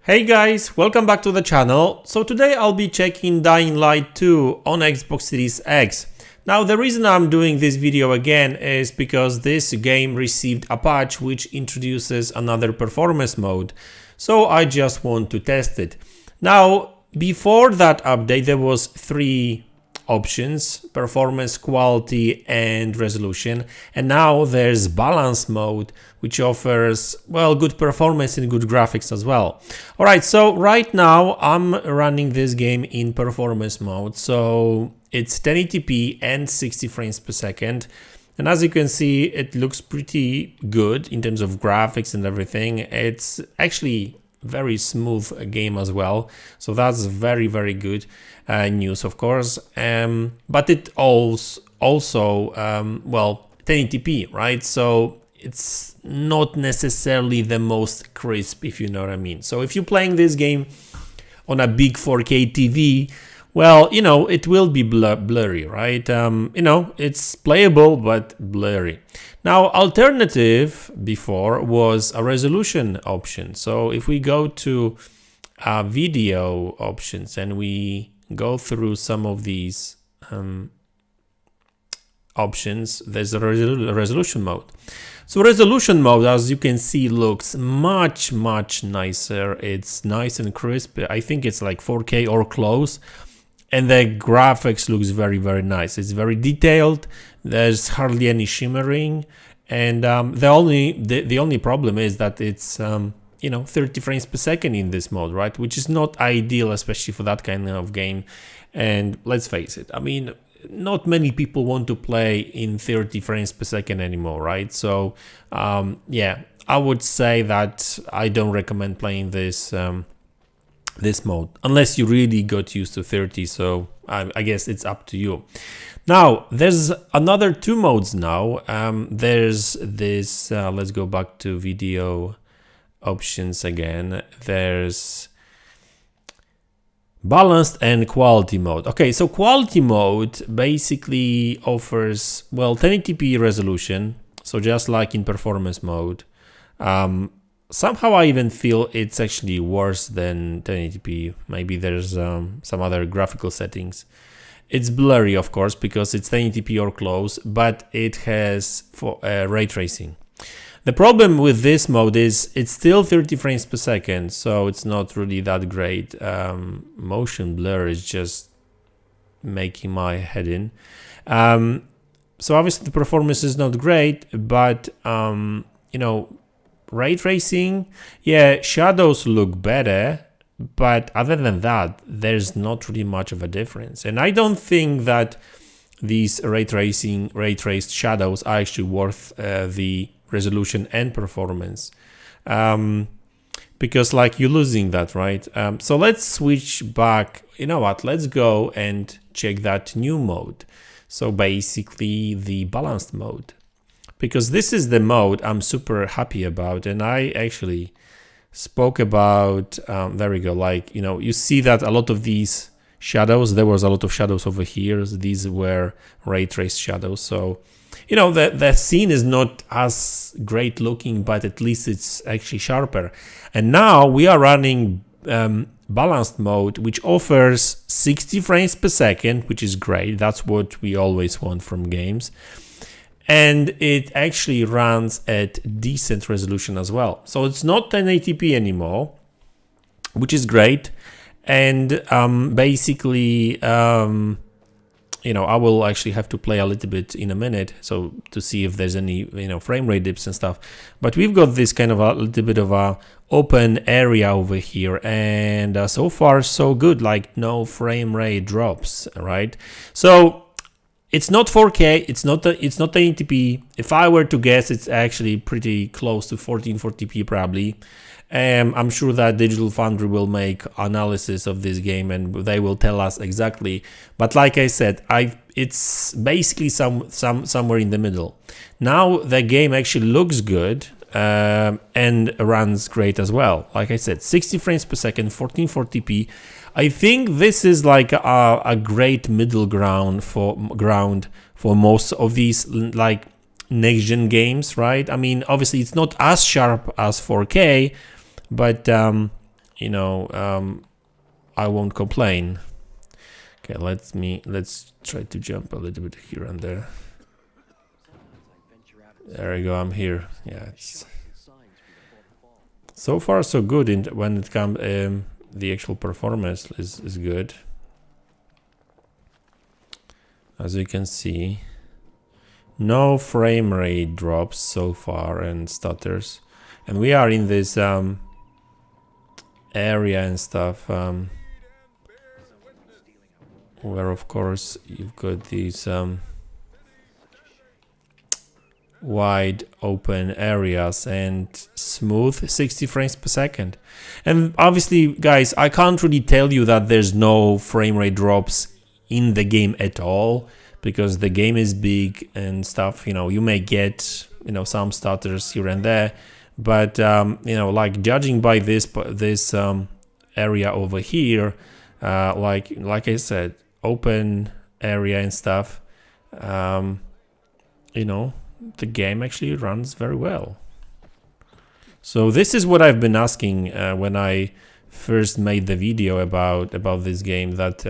Hey guys, welcome back to the channel. So today I'll be checking Dying Light 2 on Xbox Series X. Now the reason I'm doing this video again is because this game received a patch which introduces another performance mode. So I just want to test it. Now before that update there was three options: performance, quality and resolution, and now there's balance mode, which offers, well, good performance and good graphics as well. All right, so right now I'm running this game in performance mode, so it's 1080p and 60 frames per second, and as you can see it looks pretty good in terms of graphics and everything. It's actually very smooth game as well, so that's very good news, of course. But it also well, 1080p, right? So it's not necessarily the most crisp, if you know what I mean. So if you're playing this game on a big 4K TV, well, you know, it will be blurry, right? You know, it's playable but blurry. Now, alternative before was a resolution option. So if we go to video options and we go through some of these options, there's a resolution mode. So resolution mode, as you can see, looks much nicer. It's nice and crisp. I think it's like 4K or close. And the graphics looks very nice. It's very detailed. There's hardly any shimmering, and the only problem is that it's you know, 30 frames per second in this mode, right? Which is not ideal, especially for that kind of game. And let's face it, I mean, not many people want to play in 30 frames per second anymore, right? So yeah, I would say that I don't recommend playing this this mode unless you really got used to 30, so I guess it's up to you. Now there's another two modes now. There's this let's go back to video options again. There's balanced and quality mode. Okay, so quality mode basically offers, well, 1080p resolution, so just like in performance mode. Somehow I even feel it's actually worse than 1080p. Maybe there's some other graphical settings. It's blurry, of course, because it's 1080p or close, but it has ray tracing. The problem with this mode is it's still 30 frames per second, so it's not really that great. Motion blur is just making my head in. So obviously the performance is not great, but you know, ray tracing, yeah, shadows look better, but other than that, there's not really much of a difference. And I don't think that these ray traced shadows are actually worth the resolution and performance, because like you're losing that, right? So let's switch back. You know what? Let's go and check that new mode. So basically the balanced mode, because this is the mode I'm super happy about, and I actually spoke about, there we go, like, you know, you see that a lot of these shadows, there was a lot of shadows over here, these were ray traced shadows, so, you know, the scene is not as great looking, but at least it's actually sharper. And now we are running balanced mode, which offers 60 frames per second, which is great. That's what we always want from games. And it actually runs at decent resolution as well. So it's not 1080p anymore, which is great. And basically, you know, I will actually have to play a little bit in a minute, so to see if there's any, you know, frame rate dips and stuff. But we've got this kind of a little bit of a open area over here, and so far so good, like no frame rate drops, right? So it's not 4K, it's not 1080p. If I were to guess, it's actually pretty close to 1440p probably. I'm sure that Digital Foundry will make analysis of this game and they will tell us exactly. But like I said, it's basically somewhere in the middle. Now the game actually looks good and runs great as well. Like I said, 60 frames per second, 1440p. I think this is like a great middle ground for most of these like next gen games, right? I mean, obviously it's not as sharp as 4K, but you know, I won't complain. Okay, let's try to jump a little bit here and there. There we go, I'm here. Yeah, it's so far so good when it comes the actual performance is good. As you can see, no frame rate drops so far and stutters, and we are in this area and stuff where of course you've got these wide open areas and smooth 60 frames per second. And obviously, guys, I can't really tell you that there's no frame rate drops in the game at all, because the game is big and stuff. You know, you may get, you know, some stutters here and there, but you know, like judging by this area over here, like I said, open area and stuff, you know, the game actually runs very well. So this is what I've been asking when I first made the video about this game, that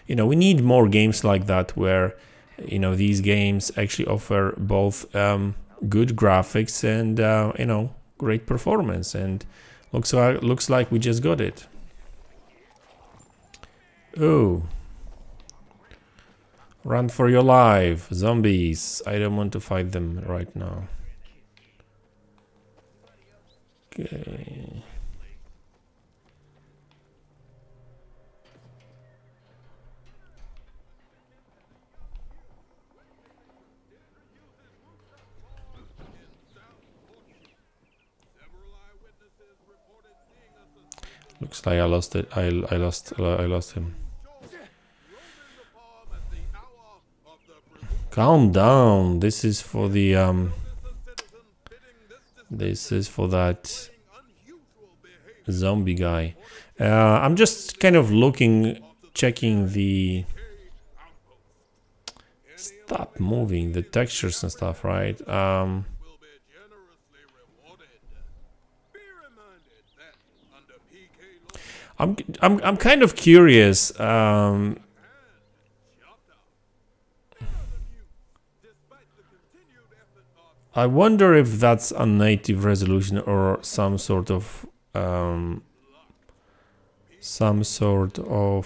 you know, we need more games like that, where, you know, these games actually offer both good graphics and you know, great performance, and looks like we just got it. Oh, run for your life, zombies. I don't want to fight them right now. Okay. Looks like I lost it. I lost him. Calm down. This is for the this is for that zombie guy. I'm just kind of checking the, stop moving, the textures and stuff, right? I'm kind of curious. I wonder if that's a native resolution or some sort of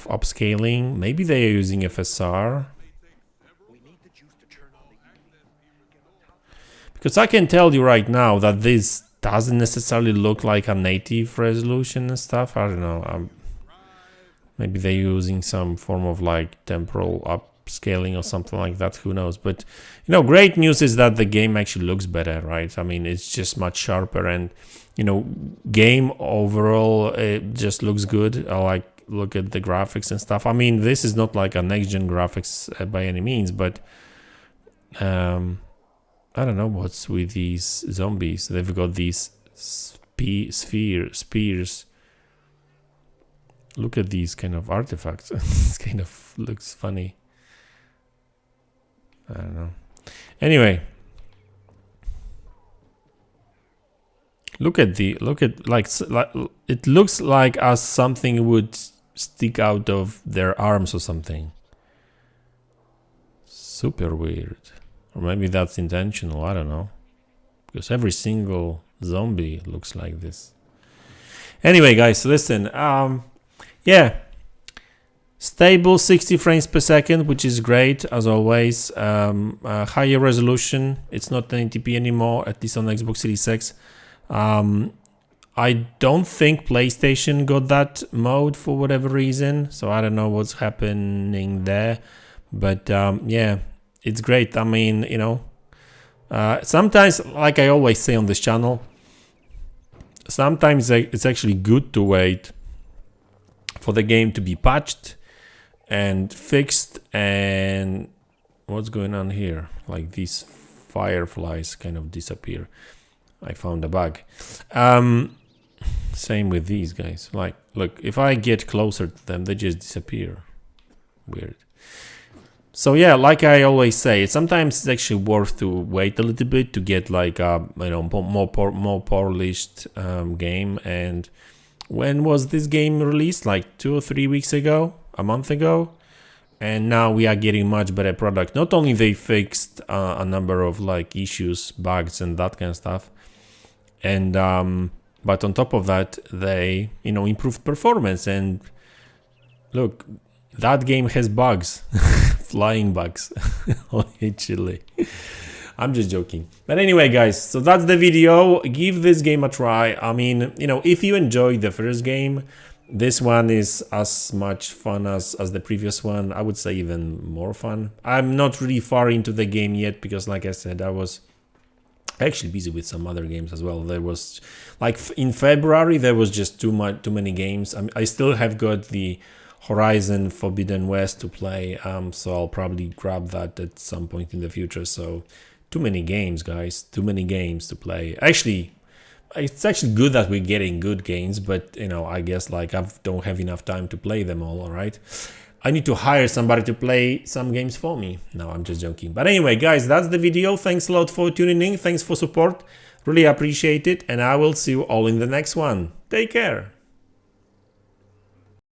upscaling. Maybe they are using FSR. Because I can tell you right now that this doesn't necessarily look like a native resolution and stuff. I don't know. Maybe they're using some form of like temporal upscaling or something like that. Who knows? But you know, great news is that the game actually looks better, right? I mean, it's just much sharper, and you know, game overall, it just looks good. I like look at the graphics and stuff. I mean, this is not like a next-gen graphics by any means, but I don't know what's with these zombies. They've got these spears. Look at these kind of artifacts. This kind of looks funny. I don't know. Anyway, look at like it looks like as something would stick out of their arms or something. Super weird. Or maybe that's intentional, I don't know. Because every single zombie looks like this. Anyway, guys, listen. Yeah. Stable 60 frames per second, which is great, as always. Higher resolution. It's not 1080p anymore, at least on Xbox Series X. I don't think PlayStation got that mode for whatever reason. So I don't know what's happening there. But yeah. It's great. I mean, you know, sometimes, like I always say on this channel, sometimes it's actually good to wait for the game to be patched and fixed. And what's going on here? Like these fireflies kind of disappear. I found a bug. Same with these guys. Like, look, if I get closer to them, they just disappear. Weird. So yeah, like I always say, sometimes it's actually worth to wait a little bit to get like a more polished game, and when was this game released? Like 2 or 3 weeks ago, a month ago. And now we are getting much better product. Not only they fixed a number of like issues, bugs and that kind of stuff, and but on top of that, they improved performance. And look, that game has bugs, flying bugs, literally. I'm just joking. But anyway, guys, so that's the video. Give this game a try. I mean, if you enjoyed the first game, this one is as much fun as the previous one. I would say even more fun. I'm not really far into the game yet because, like I said, I was actually busy with some other games as well. There was, like in February, there was just too many games. I still have got the Horizon Forbidden West to play, so I'll probably grab that at some point in the future. So too many games, guys, too many games to play. Actually, it's actually good that we're getting good games, but I guess like I don't have enough time to play them all right? I need to hire somebody to play some games for me. No, I'm just joking. But anyway, guys, that's the video. Thanks a lot for tuning in. Thanks for support. Really appreciate it. And I will see you all in the next one. Take care.